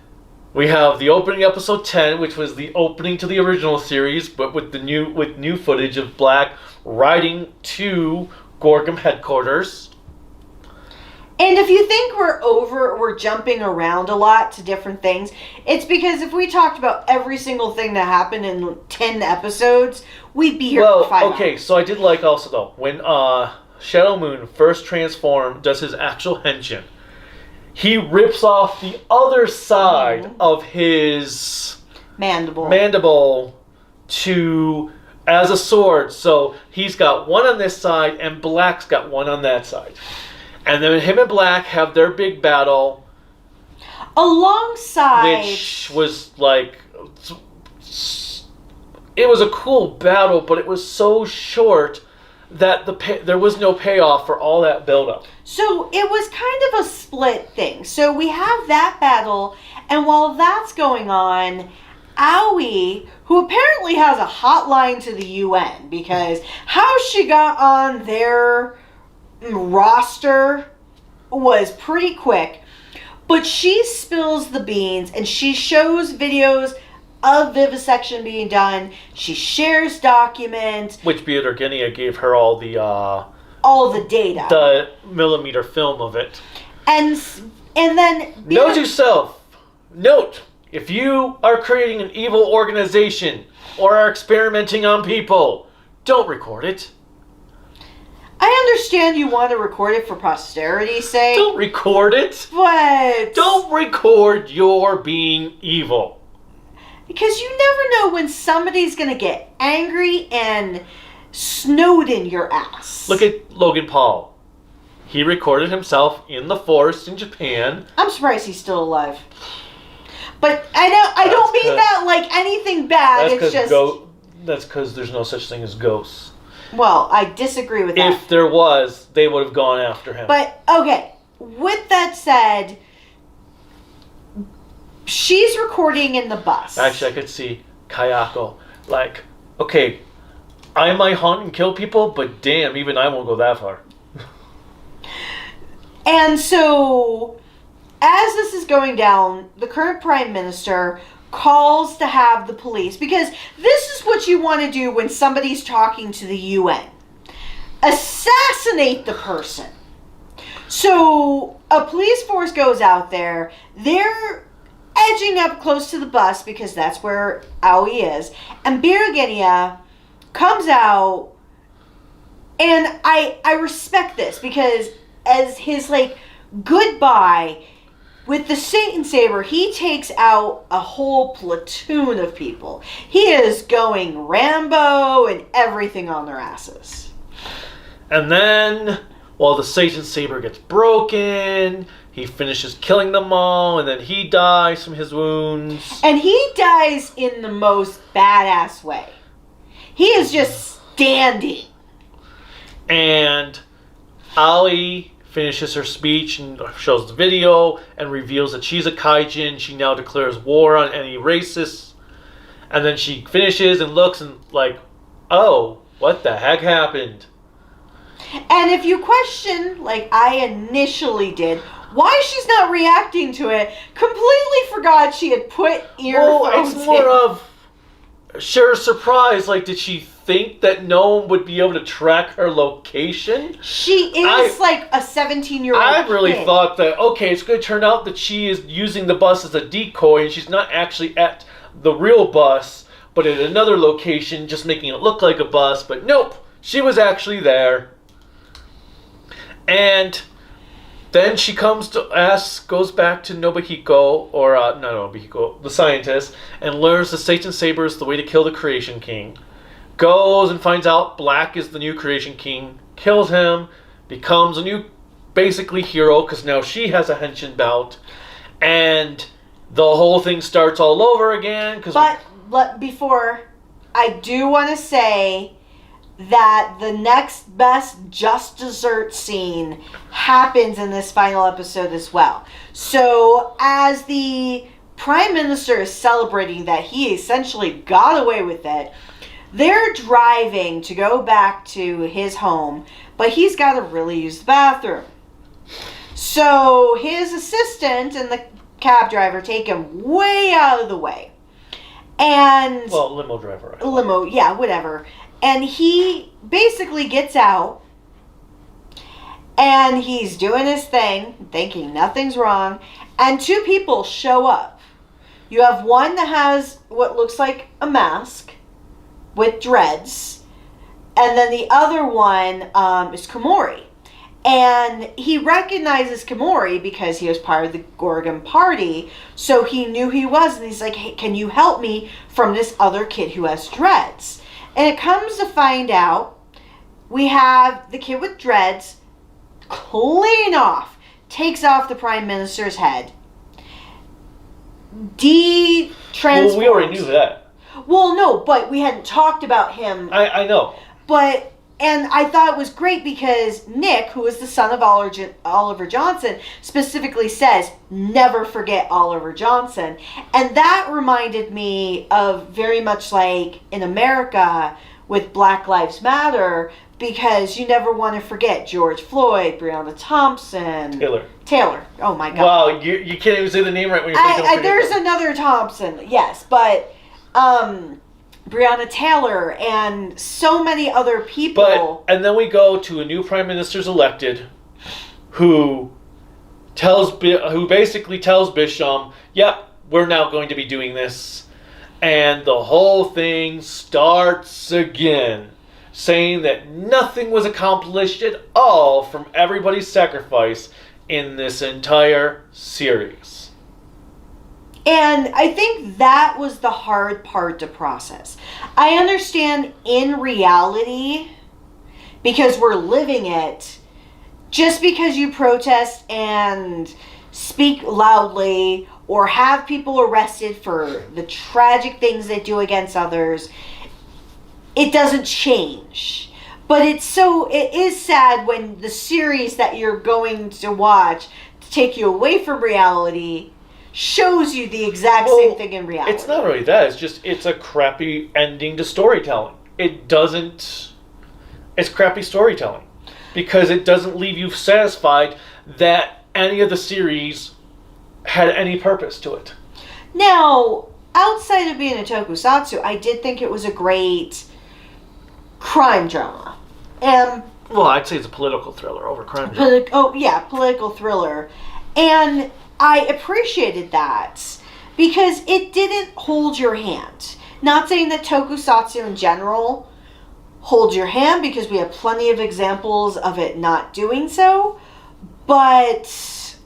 we have the opening episode 10, which was the opening to the original series, but with new footage of Black riding to Gorgum headquarters. And if you think we're jumping around a lot to different things, it's because if we talked about every single thing that happened in 10 episodes, we'd be here for 5 hours. So I did like also, though, when Shadow Moon first does his actual henshin, he rips off the other side of his mandible as a sword. So he's got one on this side, and Black's got one on that side. And then him and Black have their big battle. Alongside... Which was like... It was a cool battle, but it was so short that there was no payoff for all that buildup. So it was kind of a split thing. So we have that battle, and while that's going on, Aoi, who apparently has a hotline to the UN, because how she got on their roster was pretty quick, but she spills the beans and she shows videos of vivisection being done. She shares documents, which Virginia gave her all the data, the millimeter film of it, and then note if you are creating an evil organization or are experimenting on people, don't record it. I understand you want to record it for posterity's sake. Don't record it. But... Don't record your being evil. Because you never know when somebody's going to get angry and snowed in your ass. Look at Logan Paul. He recorded himself in the forest in Japan. I'm surprised he's still alive. But I don't mean that like anything bad. It's just... That's because there's no such thing as ghosts. Well, I disagree with that. If there was, they would have gone after him. But, okay, with that said, she's recording in the bus. Actually, I could see Kayako. Like, okay, I might hunt and kill people, but damn, even I won't go that far. And so, as this is going down, the current prime minister calls to have the police, because this is what you want to do when somebody's talking to the UN. Assassinate the person. So a police force goes out there. They're edging up close to the bus because that's where Aoi is. And Birigenia comes out, and I respect this because as his like goodbye, with the Satan Saber, he takes out a whole platoon of people. He is going Rambo and everything on their asses. And then, while the Satan Saber gets broken, he finishes killing them all, and then he dies from his wounds. And he dies in the most badass way. He is just standing. And Ali finishes her speech and shows the video and reveals that she's a Kaijin. She now declares war on any racists. And then she finishes and looks and like, oh, what the heck happened? And if you question, like I initially did, why she's not reacting to it, completely forgot she had put earphones in. It's more of sheer surprise. Like, did she think that no one would be able to track her location? She is like a 17-year-old I really kid. thought that, okay, it's going to turn out that she is using the bus as a decoy and she's not actually at the real bus, but at another location, just making it look like a bus. But nope, she was actually there. And then she goes back to Nobuhiko, or not Nobuhiko, the scientist, and learns the Satan Saber is the way to kill the Creation King. Goes and finds out Black is the new Creation King, kills him, becomes a new, basically, hero, because now she has a henshin belt, and the whole thing starts all over again. But before, I do want to say that the next best just dessert scene happens in this final episode as well. So as the Prime Minister is celebrating that he essentially got away with it, they're driving to go back to his home, but he's got to really use the bathroom. So his assistant and the cab driver take him way out of the way. And limo driver. Limo, yeah, whatever. And he basically gets out, and he's doing his thing, thinking nothing's wrong, and two people show up. You have one that has what looks like a mask with dreads, and then the other one is Komori. And he recognizes Komori because he was part of the Gorgum party, so he knew who he was, and he's like, hey, can you help me from this other kid who has dreads? And it comes to find out, we have the kid with dreads, clean off, takes off the Prime Minister's head, transports. Well, we already knew that. Well, no, but we hadn't talked about him. I know. But, and I thought it was great because Nick, who is the son of Oliver Johnson, specifically says, never forget Oliver Johnson. And that reminded me of very much like in America with Black Lives Matter, because you never want to forget George Floyd, Breonna Thompson. Taylor. Oh my God. Wow, you can't even say the name right when you're thinking there's another Thompson, yes, but Breonna Taylor and so many other people. And then we go to a new prime minister's elected, who basically tells Bisham, "Yep, we're now going to be doing this. And the whole thing starts again, saying that nothing was accomplished at all from everybody's sacrifice in this entire series. And I think that was the hard part to process. I understand in reality, because we're living it, just because you protest and speak loudly or have people arrested for the tragic things they do against others, it doesn't change. But it is sad when the series that you're going to watch to take you away from reality shows you the exact same thing in reality. It's not really that. It's a crappy ending to storytelling. It's crappy storytelling. Because it doesn't leave you satisfied that any of the series had any purpose to it. Now, outside of being a tokusatsu, I did think it was a great crime drama. Well, I'd say it's a political thriller over crime drama. Political thriller. And I appreciated that because it didn't hold your hand. Not saying that tokusatsu in general holds your hand, because we have plenty of examples of it not doing so, but...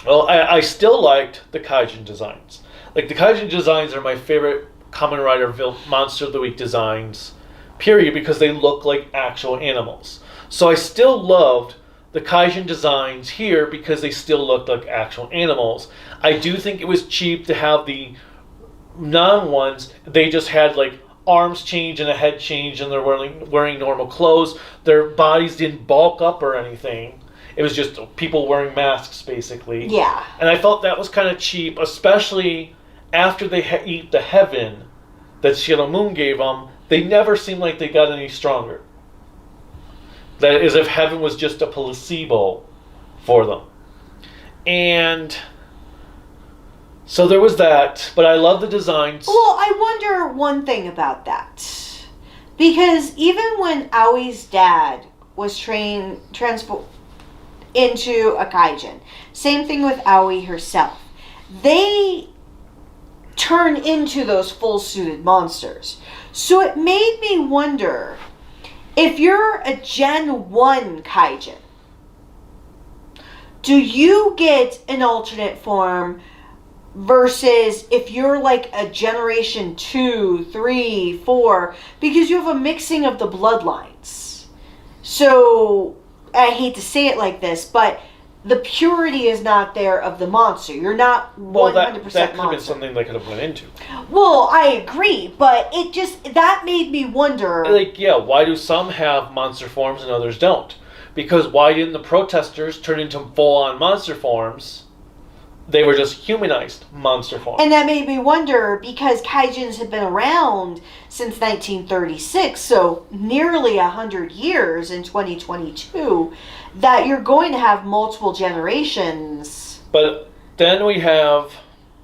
Well, I still liked the Kaijin designs. Like, the Kaijin designs are my favorite Kamen Rider Monster of the Week designs, period, because they look like actual animals. So I still loved the Kaijin designs here because they still looked like actual animals. I do think it was cheap to have the non-ones. They just had, like, arms change and a head change, and they're wearing normal clothes. Their bodies didn't bulk up or anything. It was just people wearing masks, basically. Yeah. And I felt that was kind of cheap, especially after they eat the heaven that Shiromun gave them. They never seemed like they got any stronger. That is, if heaven was just a placebo for them. And so there was that, but I love the designs. Well, I wonder one thing about that. Because even when Aoi's dad was transformed into a kaijin, same thing with Aoi herself. They turn into those full-suited monsters. So it made me wonder, if you're a Gen 1 kaijin, do you get an alternate form versus if you're like a Generation 2, 3, 4, because you have a mixing of the bloodlines. So, I hate to say it like this, but the purity is not there of the monster. You're not 100% monster. That could have been something they could have went into. Well, I agree, but that made me wonder. Like, yeah, why do some have monster forms and others don't? Because why didn't the protesters turn into full-on monster forms? They were just humanized monster forms. And that made me wonder, because kaijins have been around since 1936, so nearly 100 years in 2022, that you're going to have multiple generations. But then we have...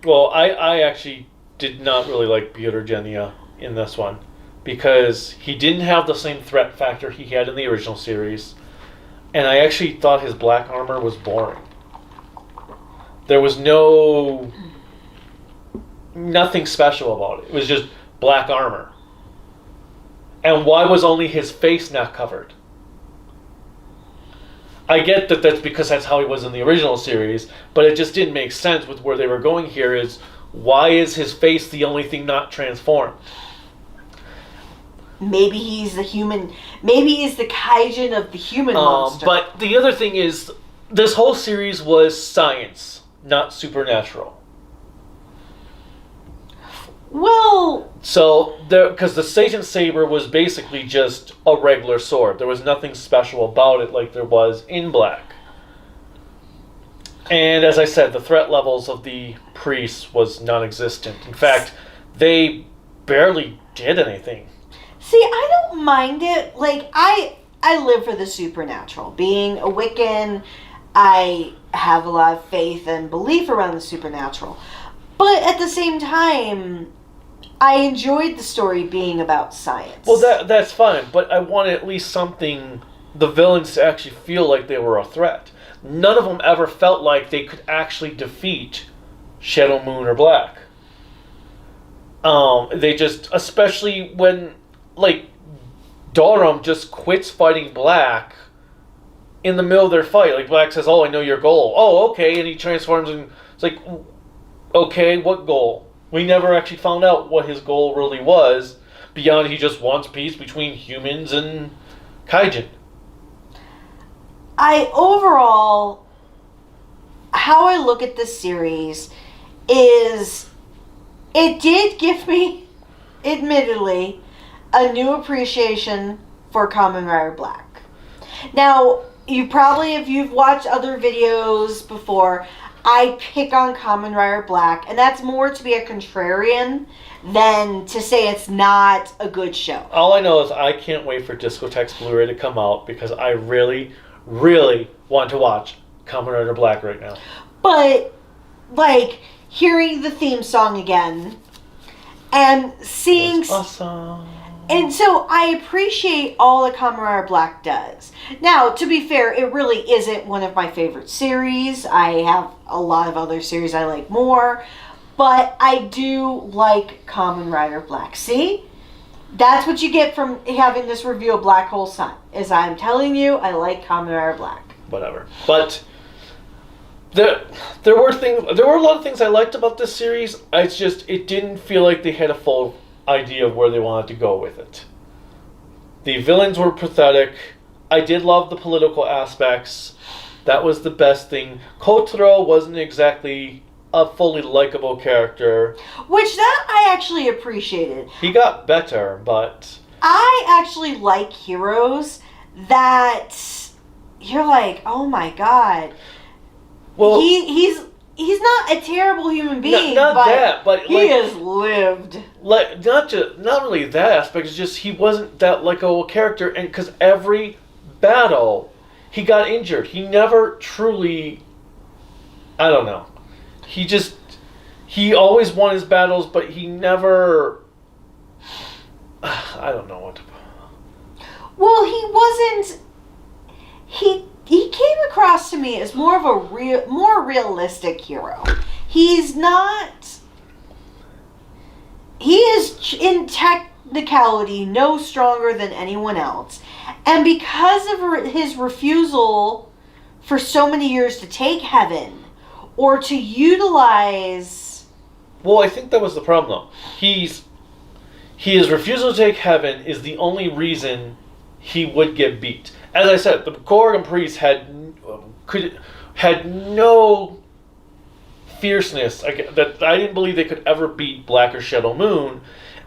Well, I actually did not really like Byakuya in this one, because he didn't have the same threat factor he had in the original series, and I actually thought his black armor was boring. There was nothing special about it. It was just black armor. And why was only his face not covered? I get that that's because that's how he was in the original series, but it just didn't make sense with where they were going here. Is why is his face the only thing not transformed? Maybe he's the human. Maybe he's the kaijin of the human monster. But the other thing is, this whole series was science, not supernatural. Well... So, because the Satan Saber was basically just a regular sword. There was nothing special about it like there was in Black. And as I said, the threat levels of the priests was non-existent. In fact, they barely did anything. See, I don't mind it. Like, I live for the supernatural. Being a Wiccan, I have a lot of faith and belief around the supernatural. But at the same time, I enjoyed the story being about science. Well, that's fine, but I wanted at least something, the villains to actually feel like they were a threat. None of them ever felt like they could actually defeat Shadow Moon or Black. They just, especially when, like, Gorgum just quits fighting Black in the middle of their fight. Like, Black says, "Oh, I know your goal." "Oh, okay," and he transforms, and it's like, okay, what goal? We never actually found out what his goal really was, beyond he just wants peace between humans and Kaijin. Overall, how I look at this series is, it did give me, admittedly, a new appreciation for Kamen Rider Black. Now, if you've watched other videos before, I pick on Kamen Rider Black, and that's more to be a contrarian than to say it's not a good show. All I know is I can't wait for Discotex Blu-ray to come out, because I really, really want to watch Kamen Rider Black right now. But, like, hearing the theme song again and seeing... It was awesome. And so I appreciate all that Kamen Rider Black does. Now, to be fair, it really isn't one of my favorite series. I have a lot of other series I like more. But I do like Kamen Rider Black. See? That's what you get from having this review of Black Hole Sun. Is I'm telling you, I like Kamen Rider Black. Whatever. But there were a lot of things I liked about this series. It didn't feel like they had a full idea of where they wanted to go with it. The villains were pathetic. I did love the political aspects. That was the best thing. Kotaro wasn't exactly a fully likable character. Which that I actually appreciated. He got better, but... I actually like heroes that you're like, oh my god. Well, He's not a terrible human being, but he has lived. Like, not only that aspect, it's just he wasn't that likable character, and because every battle he got injured. He never truly, I don't know. He always won his battles, but he never, I don't know what to... Well, he wasn't, he came across to me as more of a more realistic hero. He's not... He is, in technicality, no stronger than anyone else. And because of his refusal for so many years to take heaven, or to utilize... Well, I think that was the problem, though. His refusal to take heaven is the only reason he would get beat. As I said, the Gorgum priest had no fierceness. I didn't believe they could ever beat Black or Shadow Moon,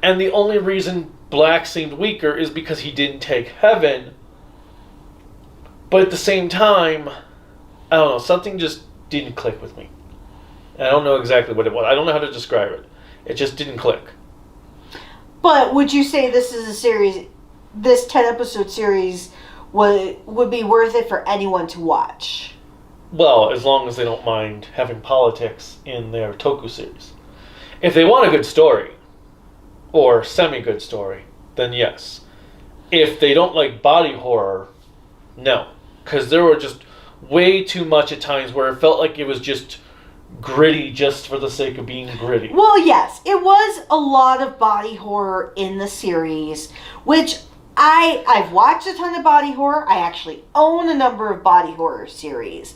and the only reason Black seemed weaker is because he didn't take heaven. But at the same time, I don't know, something just didn't click with me. And I don't know exactly what it was. I don't know how to describe it. It just didn't click. But would you say this is a series, this 10-episode series would be worth it for anyone to watch? Well, as long as they don't mind having politics in their Toku series. If they want a good story, or semi-good story, then yes. If they don't like body horror, no. Because there were just way too much at times where it felt like it was just gritty just for the sake of being gritty. Well, yes, it was a lot of body horror in the series, which I've watched a ton of body horror. I actually own a number of body horror series,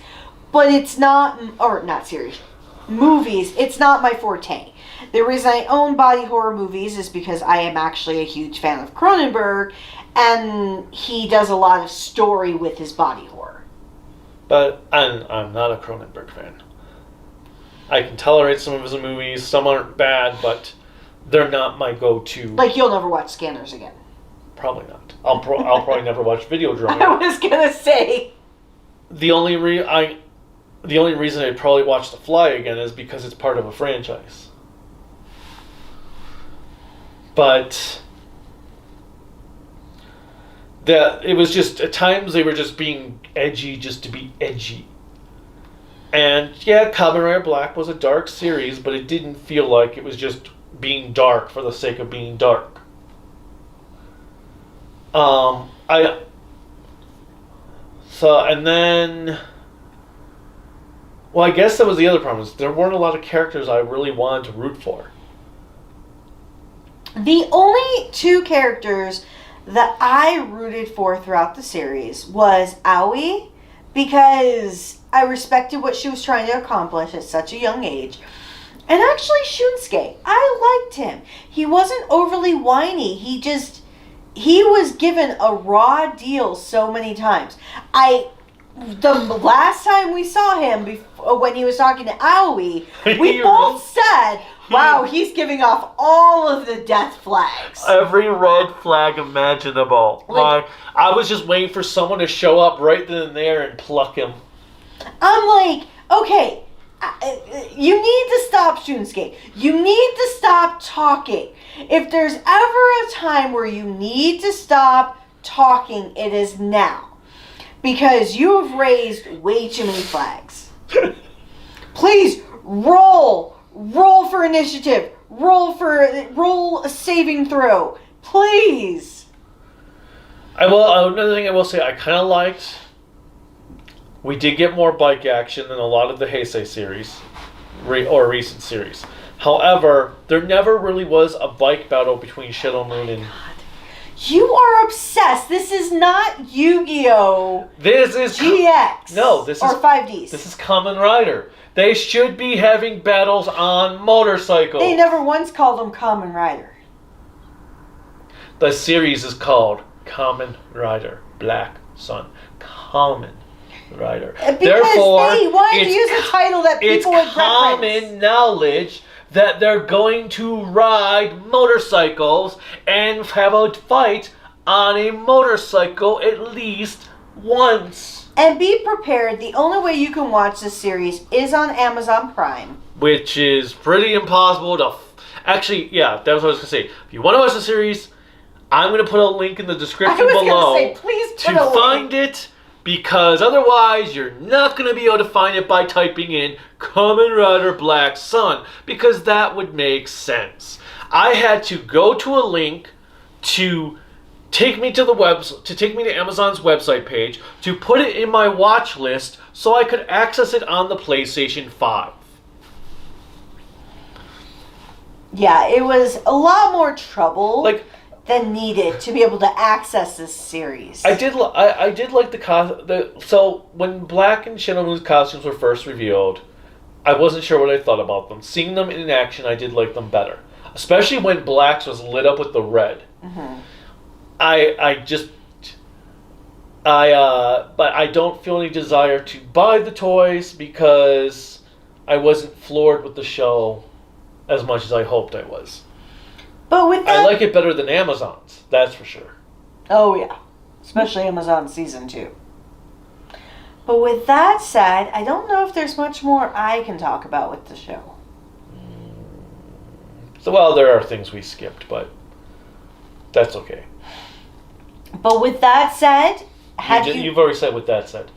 but it's not, or not series, movies. It's not my forte. The reason I own body horror movies is because I am actually a huge fan of Cronenberg, and he does a lot of story with his body horror. But I'm not a Cronenberg fan. I can tolerate some of his movies. Some aren't bad, but they're not my go-to. Like, you'll never watch Scanners again. Probably not. I'll probably never watch Videodrome. I was gonna say. The only reason I'd probably watch The Fly again is because it's part of a franchise. But it was just, at times they were just being edgy just to be edgy. And yeah, Kamen Rider Black was a dark series, but it didn't feel like it was just being dark for the sake of being dark. And then Well, I guess that was the other problem. Is there weren't a lot of characters I really wanted to root for. The only two characters that I rooted for throughout the series was Aoi, because I respected what she was trying to accomplish at such a young age. And actually Shunsuke, I liked him. He wasn't overly whiny. He was given a raw deal so many times. The last time we saw him, when he was talking to Aoi, we both said, wow, he's giving off all of the death flags. Every red flag imaginable. Like, I was just waiting for someone to show up right then and there and pluck him. I'm like, okay, you need to stop, Shunsuke. You need to stop talking. If there's ever a time where you need to stop talking, it is now. Because you have raised way too many flags. Please, roll for initiative. Roll a saving throw. Please. Another thing I will say, I kind of liked. We did get more bike action than a lot of the Heisei series, or recent series. However, there never really was a bike battle between Shadow Moon and... You are obsessed. This is not Yu-Gi-Oh! This is... GX. No, this is... Or 5Ds. This is Kamen Rider. They should be having battles on motorcycles. They never once called them Kamen Rider. The series is called Kamen Rider Black Sun. Kamen Rider. Because Therefore, they wanted to use a title that people would It's common knowledge that they're going to ride motorcycles and have a fight on a motorcycle at least once. And be prepared, the only way you can watch this series is on Amazon Prime. Which is pretty impossible to... Actually, yeah, that was what I was going to say. If you want to watch the series, I'm going to put a link in the description below say, please put to a link. find it, because otherwise you're not going to be able to find it by typing in Kamen Rider Black Sun, because that would make sense. I had to go to a link to take me to Amazon's website page to put it in my watch list so I could access it on the PlayStation 5. Yeah, it was a lot more trouble than needed to be able to access this series. I did like so when Black and Shadow Moon's costumes were first revealed, I wasn't sure what I thought about them. Seeing them in action, I did like them better, especially when Black's was lit up with the red. Mm-hmm. But I don't feel any desire to buy the toys because I wasn't floored with the show as much as I hoped I was. But with that, I like it better than Amazon's, that's for sure. Oh yeah, especially Amazon Season 2. But with that said, I don't know if there's much more I can talk about with the show. So, well, there are things we skipped, but that's okay. But with that said, you've already said with that said.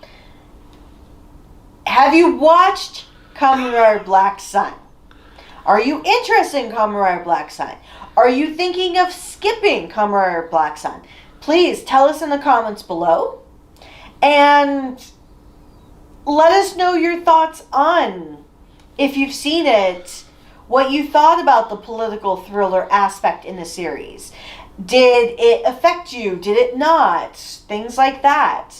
Have you watched Kamen Rider Black Sun? Are you interested in Kamen Rider Black Sun? Are you thinking of skipping Kamen Rider Black Sun? Please tell us in the comments below. And let us know your thoughts on, if you've seen it, what you thought about the political thriller aspect in the series. Did it affect you? Did it not? Things like that.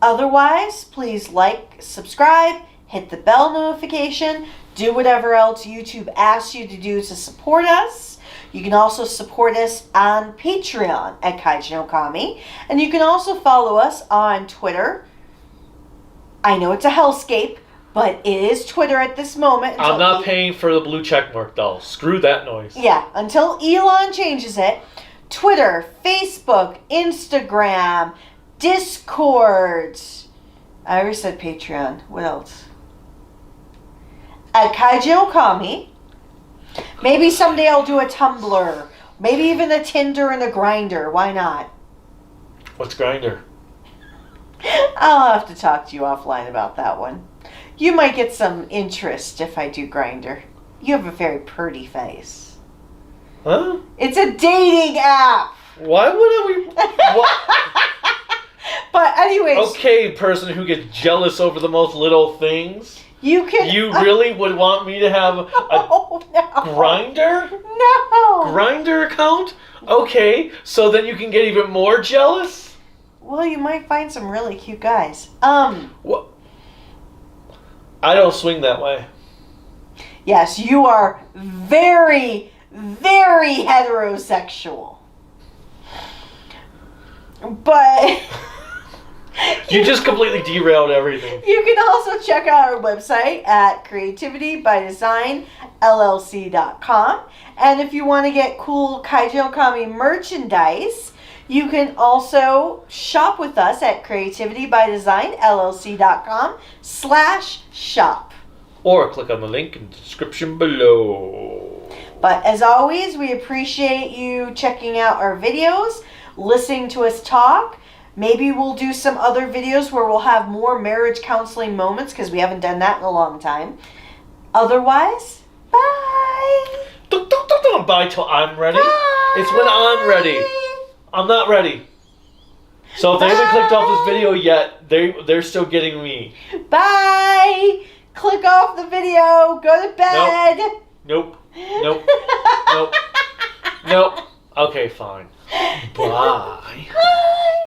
Otherwise, please like, subscribe, hit the bell notification, do whatever else YouTube asks you to do to support us. You can also support us on Patreon at Kaijin Okami. And you can also follow us on Twitter. I know it's a hellscape, but it is Twitter at this moment. I'm not paying for the blue checkmark, though. Screw that noise. Yeah, until Elon changes it. Twitter, Facebook, Instagram, Discord. I already said Patreon. What else? At Kaijin Okami. Maybe someday I'll do a Tumblr. Maybe even a Tinder and a Grindr. Why not? What's Grindr? I'll have to talk to you offline about that one. You might get some interest if I do Grindr. You have a very pretty face. Huh? It's a dating app. Why wouldn't we? But anyways. Okay, person who gets jealous over the most little things. You can. You really would want me to have a Oh, no. grinder? No. Grinder account? Okay, so then you can get even more jealous? Well, you might find some really cute guys. What? I don't swing that way. Yes, you are very, very heterosexual. But You just completely derailed everything. you can also check out our website at creativitybydesignllc.com. And if you want to get cool Kaiju Kami merchandise, you can also shop with us at creativitybydesignllc.com/shop. Or click on the link in the description below. But as always, we appreciate you checking out our videos, listening to us talk. Maybe we'll do some other videos where we'll have more marriage counseling moments because we haven't done that in a long time. Otherwise, bye. Don't bye till I'm ready. Bye. It's when I'm ready. I'm not ready. So if they haven't clicked off this video yet, they're still getting me. Bye. Click off the video. Go to bed. Nope. Nope. Nope. Nope. Okay, fine. Bye.